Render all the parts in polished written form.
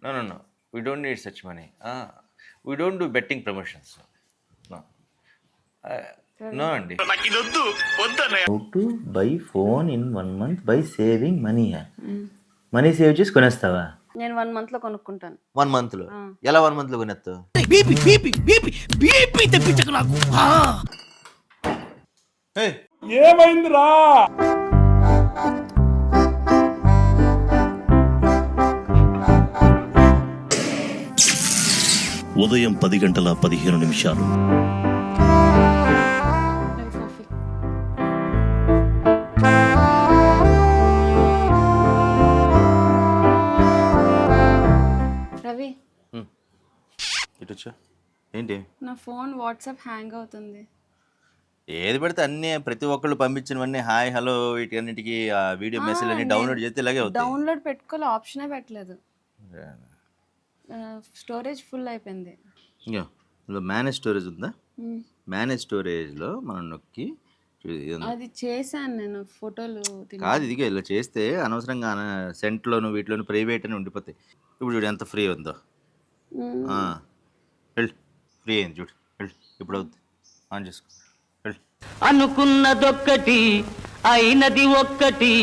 No, no, no. We don't need such money. We don't do betting promotions. No. No అండి. How to buy phone in 1 month by saving money. Money save చేసి కొనేస్తావా? నేను 1 month లో కొనుక్కుంటాను. 1 month లో ఎలా 1 month లో కొనేస్తావు? తెప్పించకు నాకు. ఏమైందిరా? ఉదయం 10:15. కాఫీ. రవి, ఇటు వచ్చా ఏంటి? నా ఫోన్ వాట్సాప్ హ్యాంగ్ అవుతుంది. ఏది పడితే అన్నీ ప్రతి ఒక్కళ్ళు పంపించినవన్నీ హాయ్ హలో వీటన్నిటికి వీడియో మెసేజ్ అన్ని డౌన్లోడ్ చేస్తే ఇలాగే అవుతాయి. డౌన్లోడ్ పెట్టుకోవాలి, ఆప్షనే పెట్టలేదు. స్టోరేజ్ ఫుల్ అయిపోయింది. ఇందులో మేనేజ్ స్టోరేజ్ ఉందా? మేనేజ్ స్టోరేజ్లో మనం నొక్కి అది చేశాను నేను, ఫోటోలు కాదు ఇదిగా ఇలా చేస్తే అనవసరంగా సెంట్లోను వీటిలోను ప్రైవేట్ అని ఉండిపోతాయి. ఇప్పుడు చూడు ఎంత ఫ్రీ ఉందో. వెళ్ళు, ఫ్రీ అయింది చూడు, వెళ్ళు ఇప్పుడు అవుద్ది, ఆన్ చేసుకో, వెళ్ళు. అనుకున్నదొక్కటి అయినది ఒక్కటి.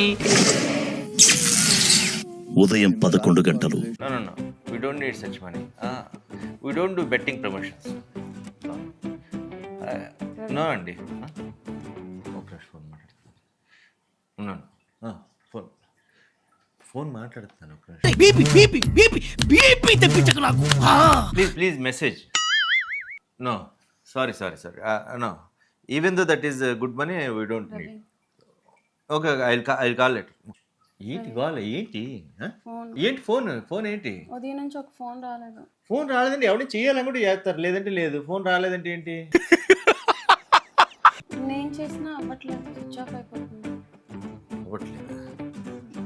ఉదయం 11 గంటలు. No, no, no. We don't need such money. We don't do betting promotions. No అండి. ఒక ఫోన్ మాట్లాడుతాను. ఉన్నాను. ఫోన్ మాట్లాడుతాను. తెప్పించకు నాకు. Please message. No. Sorry. No. Even though that is good money, we don't need. Okay, I'll call it. ఏంటి కావాలి ఏంటి? ఏంటి ఫోన్ ఏంటి? ఉదయం నుంచి ఒక ఫోన్ రాలేదు. ఫోన్ రాలేదంటే ఎవరిని చేయాలనుకుంటే చేస్తారు, లేదంటే లేదు. ఫోన్ రాలేదంటే ఏంటి? నేను చేసినా అవ్వట్లేదు, స్విచ్ ఆఫ్ అయిపోతుంది.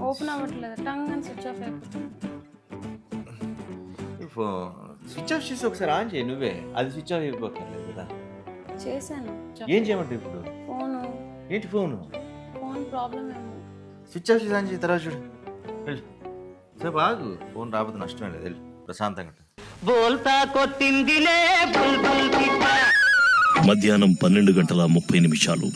ఓపెన్ అవ్వట్లేదు, టంగ్ అని స్విచ్ ఆఫ్ అయిపోతుంది. స్విచ్ ఆఫ్ చేసి ఒకసారి ఆన్ చేయి నువ్వే, అది స్విచ్ ఆఫ్ అయిపోతుంది కదా. చేశాను. ఏం చేయమంటావు ఇప్పుడు? ఫోను ఏంటి ఫోన్ ప్రాబ్లం ఏమో. స్విచ్ ఆఫ్ చేసి ఆన్ చేయి, తర్వాత చూడు, వెళ్ళు. సరే బాగు, ఫోన్ రాకపోతే నష్టమే లేదు, వెళ్ళు ప్రశాంతంగా. బోల్తా కొట్టిందిలే బుల్బుల్ పిట్ట. మధ్యాహ్నం 12:30.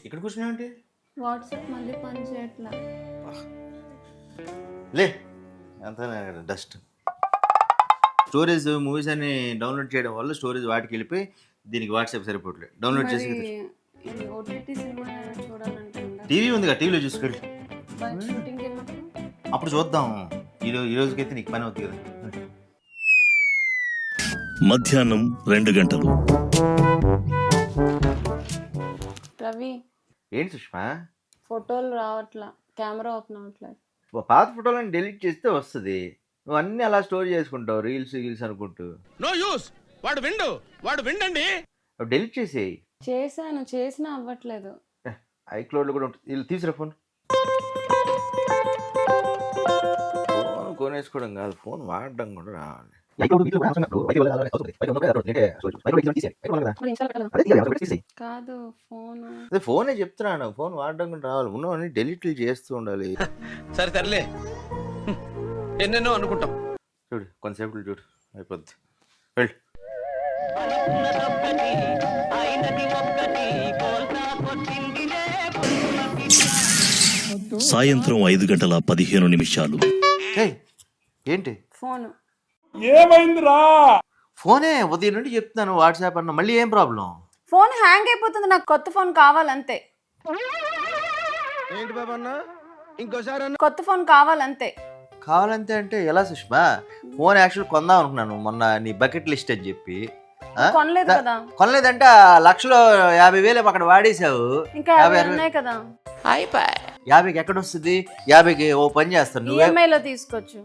ఇక్కడ కూర్చున్నావంటే వాట్సాప్ మళ్ళీ పని చేయట్లా. లే అంతా డస్ట్. స్టోరేజ్ మూవీస్ అని డౌన్లోడ్ చేయడం వల్ల స్టోరేజ్ వాటికి వెళ్ళిపోయి దీనికి వాట్సాప్ సరిపోవట్లేదు. డౌన్లోడ్ చేసి ఇది ఓటీటీ సినిమా చూడాలంటే టీవీ ఉందిగా, టీవీలో చూసుకోండి. షూటింగ్ వెళ్ళినప్పుడు అప్పుడు చూద్దాం. ఈ రోజుకైతే నీకు పని అవుతుంది కదా. మధ్యాహ్నం 2 గంటలు. రవి, ఏంటి సుష్మా? ఫోటోలు రావట్లా, కెమెరా ఓపెన్ అవ్వట్లేదు. పాత ఫోటోలను డిలీట్ చేస్తే వస్తుంది. నువ్వు అన్నీ అలా స్టోర్ చేసుకుంటావు, రీల్స్ అనుకుంటూ. No use. వాడు విండండి. డిలీట్ చేసేయి. చేసినా అవ్వట్లేదు. ఐక్లౌడ్లో కూడా ఉంటుంది. వీళ్ళు తీసుకురా ఫోన్ కొనేసుకోవడం కాదు, ఫోన్ వాడడం కూడా రావాలి. కాదు ఫోనే చెప్తున్నాను, ఫోన్ వాడడం కూడా రావాలి. ఉన్నవన్నీ డిలీట్లు చేస్తూ ఉండాలి. సరేలే, ఎన్నెన్నో అనుకుంటాం. చూడు కొంతసేపు చూడు, అయిపోద్ది, వెళ్ళు. అనుకున్నదొక్కటి అయినది ఒక్కటి. బోల్తా కొట్టిందిలే బుల్బుల్ పిట్ట. సాయంత్రం 5:15. ఏంటి ఫోన్ ఏమైందిరా? ఫోనే ఉదయం నుండి చెప్తున్నాను, వాట్సాప్ అన్న. మళ్ళీ ఏం ప్రాబ్లం? ఫోన్ హ్యాంగ్ అయిపోతుంది, నాకు కొత్త ఫోన్ కావాలంతే. ఏంటి బాబా అన్న, ఇంకోసారి అన్న. కొత్త ఫోన్ కావాలంతే. కావాలంతే అంటే ఎలా సుష్మా? ఫోన్ యాక్చువల్ కొందాం అనుకున్నాను మొన్న, నీ బకెట్ లిస్ట్ అని చెప్పి. కొనలేదు కదా. కొనలేదంటే లక్షలో 50,000 అక్కడ వాడేసావు. ఇంకా 50 ఉన్నాయి కదా. 50కి ఎక్కడ వస్తుంది? 50కి ఓ పని చేస్తాను, ఈఎంఐలో తీసుకోవచ్చు.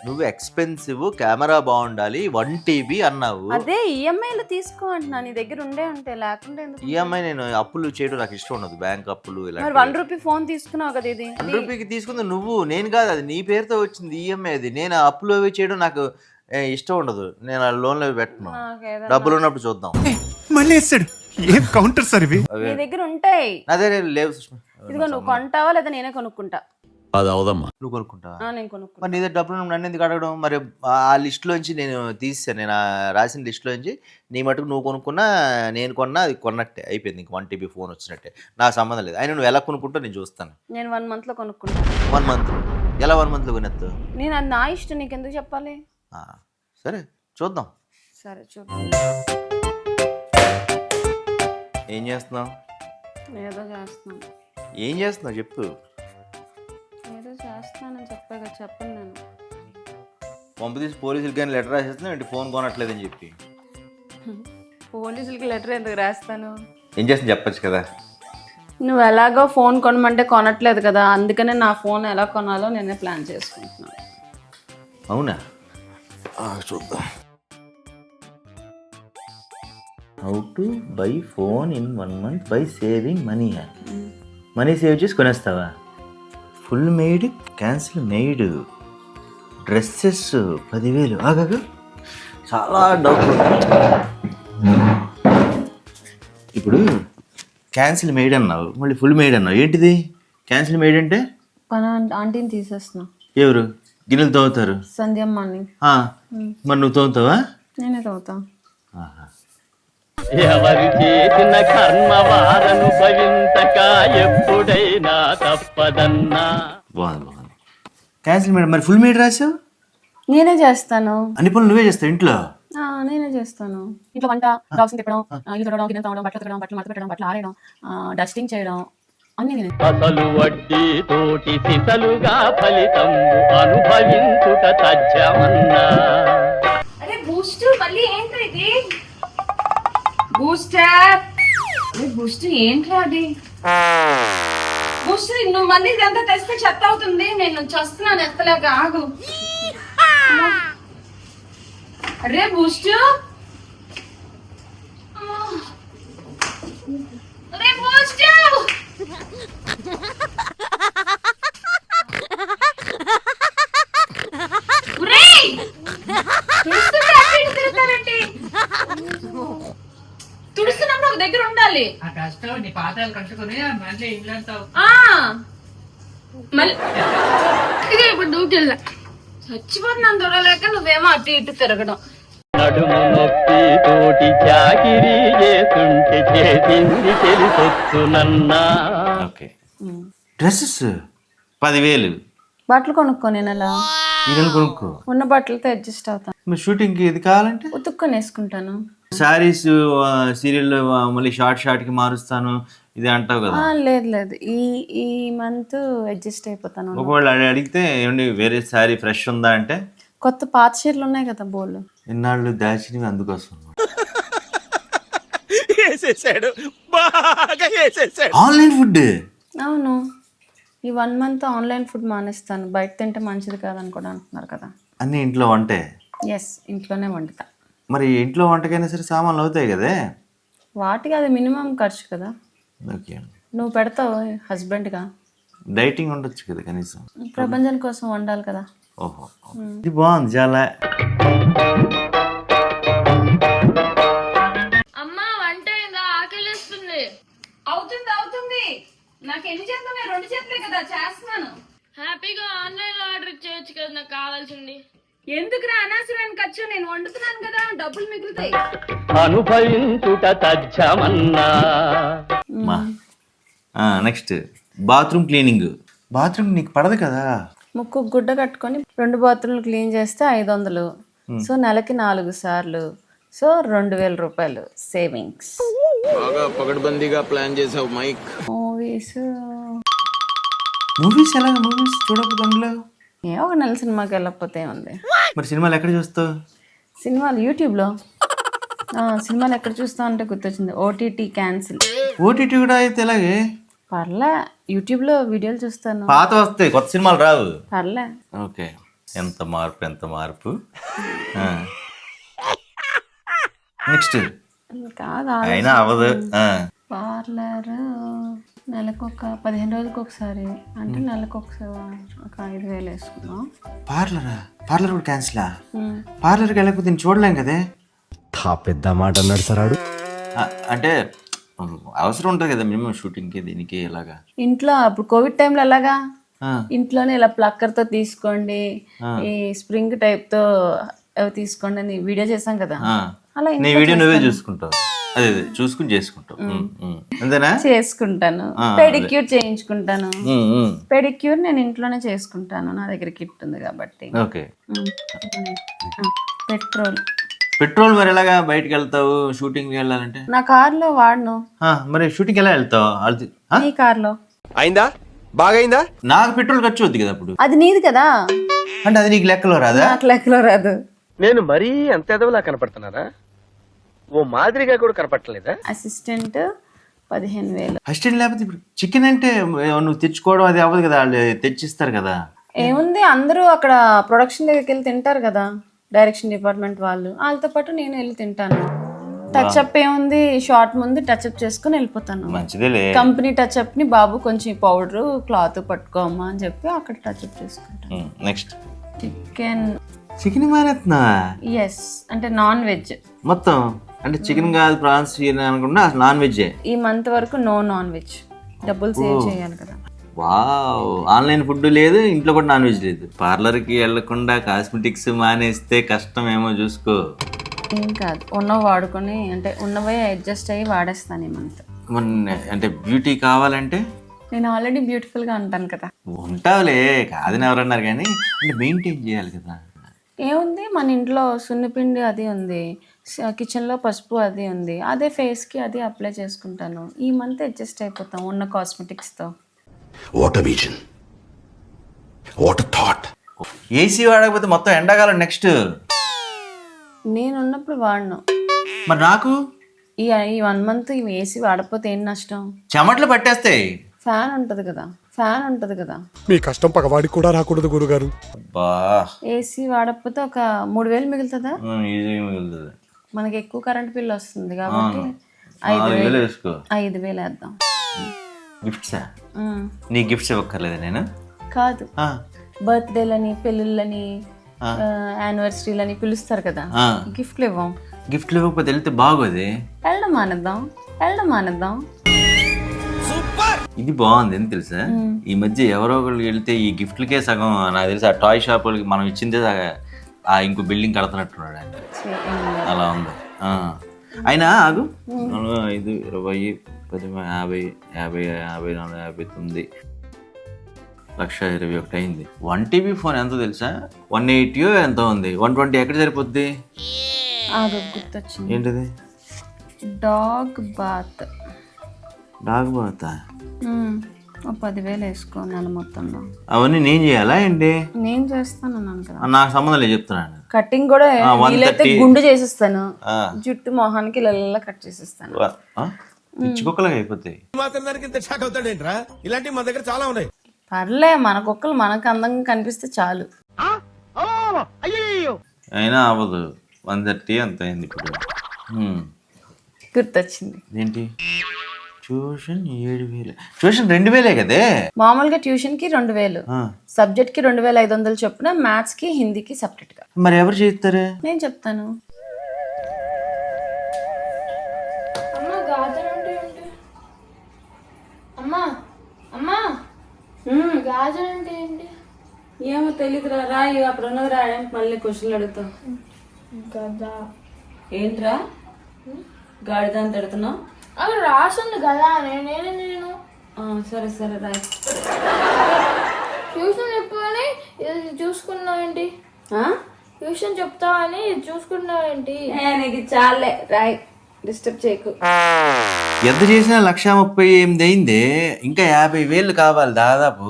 నువ్వు ఎక్స్పెన్సివ్, కెమెరా బాగుండాలి, 1 TB అన్నావు. అదే ఈఎంఐలో తీసుకో అంటున్నా, నీ దగ్గర ఉంటే లేకుండా ఎందుకు? ఈఎంఐ నేను అప్పులు చేయడం నాకు ఇష్టం ఉండదు, బ్యాంక్ అప్పులు ఇలా. మరి 1 రూపీ ఫోన్ తీసుకున్నావు కదా, ఇది 1 రూపీకి తీసుకుంది నువ్వు, నేను కాదు. అది నీ పేరుతో వచ్చింది ఈఎంఐ. అది నేను అప్పులు అవి చేయడం నాకు ఇష్టం ఉండదు. నేను ఆ లోన్లో పెట్టను. నాకేదో డబ్బులు ఉన్నప్పుడు చూద్దాం. మళ్ళీ వేస్తాడు. ఏం కౌంటర్ సార్ ఇవి? నీ దగ్గర ఉంటాయి. అదే లేవు సుష్మా. ఇదిగో నువ్వు కొంటావా లేదా నేనే కొనుక్కుంటా? అది అవదమ్మా. నువ్వు కొనుక్కుంటావా? నేను కొనుక్కుంటా. మరి నీ దగ్గర డబ్బులు ఉన్నప్పుడు నన్ను ఎందుకు అడగడం? మరి ఆ లిస్టులోంచి నేను తీసాను. నేను రాసిన లిస్టులోంచి నీ మటుకు నువ్వు కొనుక్కున్నా నేను కొన్నా అది కొన్నట్టే అయిపోయింది. ఇంక 1 TB ఫోన్ వచ్చినట్టే. నాకు సంబంధం లేదు. అయినా నువ్వు ఎలా కొనుక్కుంటావు నేను చూస్తాను. నేను 1 month లో కొనుక్కుంటా. 1 month ఎలా 1 month లో కొనేస్తావు? నేను అది నా ఇష్టం, నీకెందుకు చెప్పాలి? సరే చూద్దాం. సరే చూద్దాం. ఏం చేస్తున్నావు? ఏదో చేస్తున్నాను. ఏం చేస్తున్నావు చెప్పు. ఏదో చేస్తానని చెప్పాక చెప్పను నేను. పంపదీసి పోలీసులకి కానీ లెటర్ రాసేస్తున్నావు ఏంటి? ఫోన్ కొనట్లేదని చెప్పి. పోలీసులకి లెటర్ ఎందుకు రాస్తాను? ఏం చేస్తుంది చెప్పచ్చు కదా. నువ్వు ఎలాగో ఫోన్ కొనమంటే కొనట్లేదు కదా, అందుకనే నా ఫోన్ ఎలా కొనాలో నేనే ప్లాన్ చేసుకుంటున్నాను. అవునా? చూద్దాం. How to buy phone in 1 month by saving money. Money save చేసి కొనేస్తావా? Full maid, cancel maid, dresses 10,000. ఆగాగు, చాలా డౌట్. ఇప్పుడు క్యాన్సిల్ మెయిడ్ అన్నావు, మళ్ళీ ఫుల్ మెయిడ్ అన్నావు. ఏంటిది క్యాన్సిల్ మెయిడ్ అంటే? ఆంటీని తీసేస్తున్నా. ఎవరు గిన్నెలు తోముతారు? సంధ్యమ్మని. మరి నువ్వు తోముతావా? నేనే తోగుతా. ఎవరు చేసిన కర్మ వారనుభవించక ఎప్పుడైనా తప్పదన్నా. బాగుంది. Cancel madam. మరి ఫుల్ మేడ్ రాసావు? నేనే చేస్తాను. అన్ని పనులు నువ్వే చేస్తావు ఇంట్లో? నేనే చేస్తాను. ఇంట్లో వంట, డాగ్స్ తిప్పడం, ఇల్లు తొడడం, గిన్నె తోమడం, బట్టలు తిరగడం, బట్టలు మడత పెట్టడం, బట్టలు ఆరేయడం, డస్టింగ్ చేయడం అన్ని నేనే. అసలు వడ్డీ తోటి సిసలుగా ఫలితం అనుభవించుట తథ్యమన్నా. అరే బూస్ట్ మళ్ళీ ఏంటి ఇది? బూస్టర్ బూస్ట్ ఏంట్రా అది? బూస్ట్ నువ్వు మళ్ళీ ఇదంతా తెస్తే చెత్త అవుతుంది. నేను చస్తున్నాను ఎత్తలేక. ఆగు. అరే బూస్ట్, అరే బూస్ట్, తుడుస్తున్నప్పుడు ఒక దగ్గర ఉండాలి. మళ్ళీ ఇప్పుడు దూకెళ్ళా చచ్చిపోతున్నాను దొరలేక, నువ్వేమో అటు ఇటు తిరగడం. నడుము నొప్పి తోటి చాకిరీ చేస్తుంటే చేసింది తెలిసొచ్చునన్నా. ఓకే. డ్రెస్సెస్ 10,000. బట్టలు కొనుక్కో. నేను అలా ఈగలు కొనుక్కో. ఉన్న బట్టలతో అడ్జస్ట్ అవుతాను. మరి షూటింగ్కి ఇది కావాలంటే ఉతుక్కొని వేసుకుంటాను. శారీస్ సీరియల్ మళ్ళీ షార్ట్కి మారుస్తాను ఇది అంటావు కదా. లేదు లేదు, ఈ మంత్ అడ్జస్ట్ అయిపోతాను. ఒకవేళ అడిగితే ఏమండి వేరే శారీ ఫ్రెష్ ఉందా అంటే, కొత్త పాత చీరలు ఉన్నాయి కదా బోళ్ళు, ఎన్నాళ్ళు దాచినవి అందుకోసం. Online food. అవును, ఈ 1 month ఆన్లైన్ ఫుడ్ మానేస్తాను. బయట తింటే మంచిది కాదని కూడా అంటున్నారు కదా. అన్నీ ఇంట్లో వంటే? ఎస్, ఇంట్లోనే వండుతా. మరి ఇంట్లో వంటకైనా సరే సామాన్లు అవుతాయి కదే. వాటికి అది మినిమం ఖర్చు కదా. ఓకే. నువ్వు పెడతావు హస్బెండ్గా. డైటింగ్ ఉండొచ్చు కదా కనీసం. ప్రపంచం కోసం వండాలి కదా. ఓహో, ఇది బాగుంది చాలా. అమ్మా వంట ఆకలిస్తుంది. అవుతుంది అవుతుంది. నాకు ఎన్ని చేతులు? 2 చేతులే కదా, చేస్తున్నాను. హ్యాపీగా ఆన్లైన్ లో ఆర్డర్ చేయొచ్చు కదా, నాకు కావాల్సింది. ఎందుకురా అనవసరమైన ఖర్చు? నేను వండుతున్నాను కదా, డబ్బులు మిగులుతాయి. అనుభవించుట తథ్యమన్నా. Next bathroom cleaning. బాత్రూమ్ నీకు పడదు కదా. ముక్కు గుడ్డ కట్టుకొని 2 బాత్రూమ్లు క్లీన్ చేస్తే 500. సో నెలకి 4 సార్లు. సో 2,000 రూపాయలు సేవింగ్స్. బాగా పగడ్బందీగా ప్లాన్ చేసావు మైక్. మూవీస్ ఎలాగ మూవీస్ చూడకపోతే అందులో ఏ ఒక నెల సినిమాకి వెళ్ళకపోతే ఉంది. మరి సినిమాలు ఎక్కడ చూస్తావు? సినిమాలు యూట్యూబ్లో. సినిమాలు ఎక్కడ చూస్తావు అంటే గుర్తొచ్చింది, ఓటీటీ క్యాన్సిల్. ఓటీటీ కూడా అయితే ఎలాగే? పర్లే, యూట్యూబ్లో వీడియోలు చూస్తాను. పాత వస్తాయి, కొత్త సినిమాలు రావు. పర్లే. ఓకే. ఎంత మార్పు. నెక్స్ట్ కాదు అయినా అవ్వదు. పార్లర్ నెలకు ఒక 15 రోజులకు ఒకసారి, అంటే నెలకు ఒకసారి ఒక 5,000 వేసుకున్నాం. పార్లర్ కూడా క్యాన్సిలా? పార్లర్కి వెళ్ళకపోతే నేను చూడలేం కదే. పెద్ద మాట అన్నాడు సార్ ఆడు. అంటే అవసరం ఉంటుంది కదా మినిమం షూటింగ్కి దీనికి ఇలాగా. ఇంట్లో అప్పుడు కోవిడ్ టైంలో ఎలాగా ఇంట్లోనే ఇలా ప్లక్కర్తో తీసుకోండి, ఈ స్ప్రింగ్ టైప్తో అవి తీసుకోండి అని వీడియో చేసాం కదా, అలా నీ వీడియో నువ్వే చూసుకుంటావు, అదే చూసుకుని చేసుకుంటావు అంతేనా? చేసుకుంటాను. పెడిక్యూర్ చేయించుకుంటాను. పెడిక్యూర్ నేను ఇంట్లోనే చేసుకుంటాను, నా దగ్గర కిట్ ఉంది కాబట్టి. ఓకే. పెట్రోల్ మరి ఎలాగా బయటకు వెళ్తావు షూటింగ్కి వెళ్ళాలంటే? నా కార్లో వాడను. మరి షూటింగ్ ఎలా వెళ్తావు? నీ కార్లో అయిందా? బాగైందా? నాకు పెట్రోల్ ఖర్చు వద్దు కదా అప్పుడు. అది నీది కదా. అంటే అది నీకు లెక్కలో రాదా? నాకు లెక్కలో రాదు. నేను మరీ అంత ఎదవలా కనపడుతున్నారా? ఓ మాదిరిగా కూడా కనపడలేదా? అసిస్టెంట్ 15,000. అసిస్టెంట్ లేకపోతే ఇప్పుడు చికెన్ అంటే నువ్వు తెచ్చుకోవడం అది అవ్వదు కదా, వాళ్ళు తెచ్చిస్తారు కదా. ఏముంది, అందరూ అక్కడ ప్రొడక్షన్ దగ్గరికి వెళ్ళి తింటారు కదా, డైరెక్షన్ డిపార్ట్మెంట్ వాళ్ళతో పాటు నేను వెళ్ళి తింటాను. టచ్అప్ ఏముంది, షార్ట్ ముందు టచ్అప్ చేసుకుని వెళ్ళిపోతాను. మంచిదేలే. కంపెనీ టచ్అప్ ని బాబు కొంచెం పౌడర్ క్లాత్ పట్టుకోమ్మా అని చెప్పి అక్కడ టచ్అప్ చేసుకుంటాను. నెక్స్ట్ చికెన్ మానేస్తున్నా? ఎస్, అంటే నాన్ వెజ్ మొత్తం. అంటే చికెన్ కాదు, ప్రాన్స్ అనుకున్నా నాన్ వెజ్. ఈ మంత్ వరకు నో నాన్ వెజ్. డబ్బులు సేవ్ చేయాలి కదా. వావ్, ఆన్లైన్ ఫుడ్ లేదు, ఇంట్లో కూడా నాన్ వెజ్ లేదు. పార్లర్కి వెళ్ళకుండా కాస్మెటిక్స్ మానేస్తే కష్టం ఏమో చూసుకో. ఏం కాదు, ఉన్నవి వాడుకొని, అంటే ఉన్నవే అడ్జస్ట్ అయ్యి వాడేస్తాను ఈ మంత్. అంటే బ్యూటీ కావాలంటే నేను ఆల్రెడీ బ్యూటిఫుల్గా ఉంటాను కదా. ఉంటావులే, కాదని ఎవరన్నారు, కానీ అంటే మెయింటైన్ చేయాలి కదా. ఏముంది, మన ఇంట్లో సున్నిపిండి అది ఉంది, కిచెన్లో పసుపు అది ఉంది, అదే ఫేస్కి అది అప్లై చేసుకుంటాను. ఈ మంత్ అడ్జస్ట్ అయిపోతాం ఉన్న కాస్మెటిక్స్తో. What a vision, what a thought. AC వాడకపోతే మొత్తం ఎండాకాలం నెక్స్ట్. నేనున్నప్పుడు వాడను. మరి నాకు ఈ 1 మంత్ ఏసీ వాడకపోతే ఏం నష్టం? చెమట్లు పట్టేస్తాయి. ఫ్యాన్ ఉంటుంది కదా. మీ కష్టం పగవాడికి కూడా రాకూడదు గురుగారు. బా, ఏసీ వాడకపోతే ఒక 3,000 మిగులుతుందా? ఈజీ మిగులుతుంది. మనకి ఎక్కువ కరెంట్ బిల్ వస్తుంది కాబట్టి 5,000 వేసుకో. 5,000 వేద్దాం. గిఫ్ట్సా? నీ గిఫ్ట్స్ ఇవ్వక్కర్లేదు నేను? కాదు, బర్త్డేలని, పెళ్ళిళ్ళని, యానివర్సరీలని పిలుస్తారు కదా, గిఫ్ట్లు ఇవ్వం. గిఫ్ట్లు ఇవ్వకపోతే వెళ్తే బాగోదే. వెళ్ళడం మానేద్దాం. ఇది బాగుంది, ఎందుకు తెలుసా? ఈ మధ్య ఎవరో ఒకళ్ళు వెళ్తే ఈ గిఫ్ట్లకే సగం నాకు తెలిసి ఆ టాయ్ షాప్ వాళ్ళకి మనం ఇచ్చిందే ఆ ఇంకో బిల్డింగ్ కడుతున్నట్టున్నాడు ఆయన. అలా ఉంది. అయినా ఆగు, 5, 20, 10, 50, 54, 59, 1,21,000 అయింది. 1 TB ఫోన్ ఎంతో తెలుసా? 180 ఎంతో ఉంది. 120 ఎక్కడ సరిపోద్ది? గుర్తొచ్చింది. ఏంటిది? Dog bath. ఓ 10,000 వేసుకో నెల మొత్తంలో. అవన్నీ నేను చేయాలా ఏంటి? నేను చేస్తాను అన్నాను కదా. నాకు సంబంధం లేదు చెప్తున్నాను. కటింగ్ కూడా వీలైతే గుండు చేసిస్తాను, జుట్టు మొహానికి ఇలా కట్ చేసిస్తాను. పిచ్చి కుక్కలాగా అయిపోతాయి. ఇలాంటివి మా దగ్గర చాలా ఉన్నాయి. పర్లే, మన కుక్కలు మనకు అందంగా కనిపిస్తే చాలు. అయినా అవ్వదు. 130 అంత అయింది ఇప్పుడు. గుర్తొచ్చింది. ఏంటి? ట్యూషన్ 7,000. ట్యూషన్ 2,000 కదే. మామూలుగా ట్యూషన్ కి 2,000, సబ్జెక్ట్ కి 2,500 చొప్పున, మ్యాథ్స్ కి హిందీకి సపరేట్ గా. మరి ఎవరు చేస్తారు? నేను చెప్తాను. గాజులు అంటే ఏంటి? ఏమో తెలీదురా, రాయి అప్పుడు ఉన్నది రాయడానికి మళ్ళీ క్వశ్చన్లు అడుగుతావు. ఏంట్రా గాడిదాన్ని తిడుతున్నావు? అక్కడ రాసింది కదా, నేను సరే రాయి. ట్యూషన్ చెప్పుకొని ఇది చూసుకున్నావేంటి? ట్యూషన్ చెప్తావని చూసుకున్నావేంటి? నీకు చాలే, రాయి, డిస్టర్బ్ చేయకు. ఎంత చేసినా 1,38,000 అయింది. ఇంకా 50,000 కావాలి దాదాపు.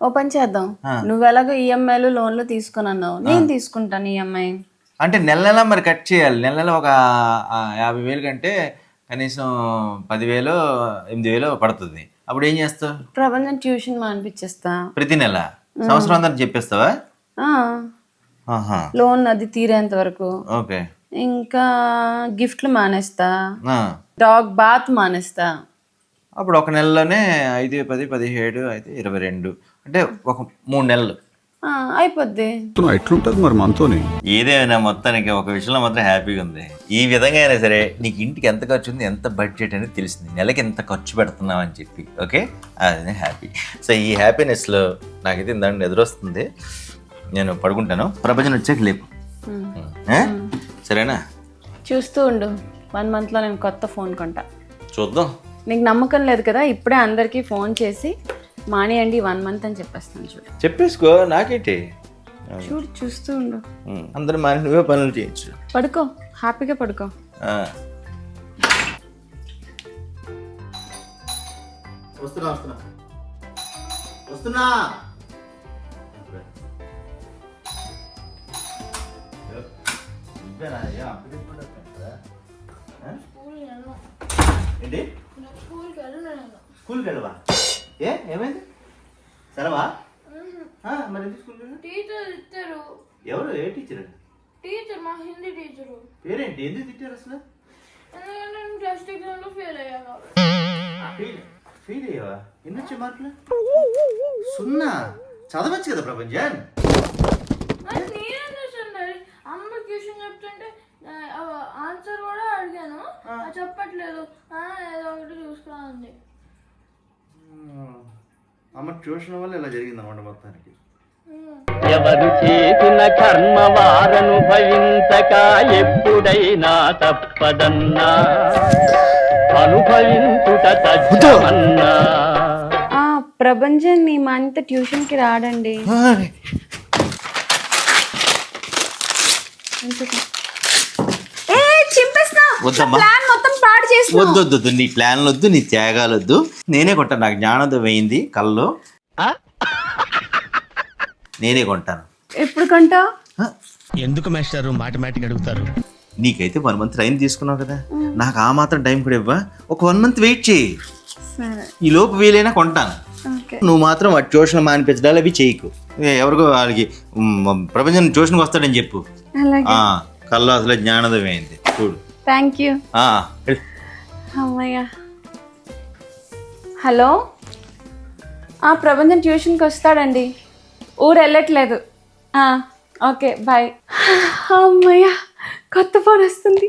ఓ పని చేద్దాం, నువ్వు ఎలాగో ఈఎంఐలు లోన్లు తీసుకుని అన్నావు, నేను తీసుకుంటాను ఈఎంఐ. అంటే నెల మరి కట్ చేయాలి. నెల ఒక 50,000 కంటే కనీసం 10,000, 8,000 పడుతుంది. అప్పుడు ఏం చేస్తావు? ప్రపంచం ట్యూషన్ మానిపించేస్తా. ప్రతి నెల సంవత్సరం అందరికి చెప్పేస్తావా? లోన్ అది తీరేంత వరకు. ఓకే. ఇంకా గిఫ్ట్లు మానేస్తా, డాగ్ బాత్ మానేస్తా. అప్పుడు ఒక నెలలోనే 5, 10, 17 అయితే 22 అంటే ఒక 3 నెలలు అయిపోద్ది. ఎట్లుంటది మరి మనతోని? ఏదేమైనా మొత్తానికి ఒక విషయంలో మాత్రం హ్యాపీగా ఉంది. ఈ విధంగా అయినా సరే నీకు ఇంటికి ఎంత ఖర్చు ఉంది, ఎంత బడ్జెట్ అనేది తెలిసింది, నెలకి ఎంత ఖర్చు పెడుతున్నావు అని చెప్పి. ఓకే, అది హ్యాపీ. సో ఈ హ్యాపీనెస్లో నాకైతే ఇందాక నిద్రొస్తుంది, నేను పడుకుంటాను. ప్రపంచం వచ్చాక లేపు, సరేనా? చూస్తూ ఉండు, 1 monthలో నేను కొత్త ఫోన్ కొంటా. చూద్దాం. నీకు నమ్మకం లేదు కదా, ఇప్పుడే అందరికీ ఫోన్ చేసి మానేయండి 1 month అని చెప్పేస్తాను. చూడు చెప్పేసుకో, నాకేంటి. చూడు, చూస్తూ ఉండు. అందరూ మాని నువ్వే పనులు చేయొచ్చు. పడుకో, హ్యాపీగా పడుకో. వస్తున్నా వస్తున్నా వస్తున్నా. ఏంటి? స్కూల్కి వెళ్ళవా? ఏమైంది? సరవా? మరి ఎందుకు స్కూల్కి వెళ్ళా? టీచర్ ఇచ్చారు. ఎవరు? ఏ టీచర్? టీచర్ మా హిందీ టీచరు. పేరేంటి? ఎందుకు తిట్టారు అసలు? ఎందుకంటే నేను టెస్ట్ ఎగ్జామ్లో ఫెయిల్ అయ్యాను. ఫెయిల్ అయ్యావా? ఎన్ని వచ్చే మార్కులు? 0. చదవచ్చు కదా ప్రపంచం. నేనేం చేశాను, అమ్మ ట్యూషన్ చెప్తుంటే ఆన్సర్ కూడా అడిగాను, చెప్పట్లేదు, ఏదో ఒకటి చూసుకోవాలి. అమ్మ ట్యూషన్ వల్ల ఇలా జరిగింది అన్నమాట మొత్తానికి. ఎవరు చేసిన కర్మ వారనుభవించక ఎప్పుడైనా తప్పదన్నా, అనుభవించుట తప్పదన్నా. ప్రభంజన్ నీ మంత్ ట్యూషన్కి రాడండి. వద్దమ్మా. వద్దు, నీ ప్లాన్లు వద్దు, నీ త్యాగాలు వద్దు. నేనే కొంటాను. నాకు జ్ఞానోదయం అయింది కల్లో, నేనే కొంటాను. ఎప్పుడు కొంటావు? ఎందుకు మాస్టారు మాటమాటిక్ అడుగుతారు? నీకైతే 1 month టైం తీసుకున్నావు కదా, నాకు ఆ మాత్రం టైం కూడా ఇవ్వా? ఒక 1 month వెయిట్ చేయి, ఈ లోపు వీలైనా కొంటాను. నువ్వు మాత్రం వాటి ట్యూషన్ మానిపించడాలు అవి చేయకు. ఎవరికో వాళ్ళకి ప్రపంచం ట్యూషన్కి వస్తాడని చెప్పు. కల్లో అసలు జ్ఞానోదయం అయింది చూడు. Thank you. అమ్మయ్య. హలో, ప్రభంజన్ ట్యూషన్కి వస్తాడండి, ఊరు వెళ్ళట్లేదు. Okay, bye. అమ్మయ్య, కొత్త ఫోన్ వస్తుంది.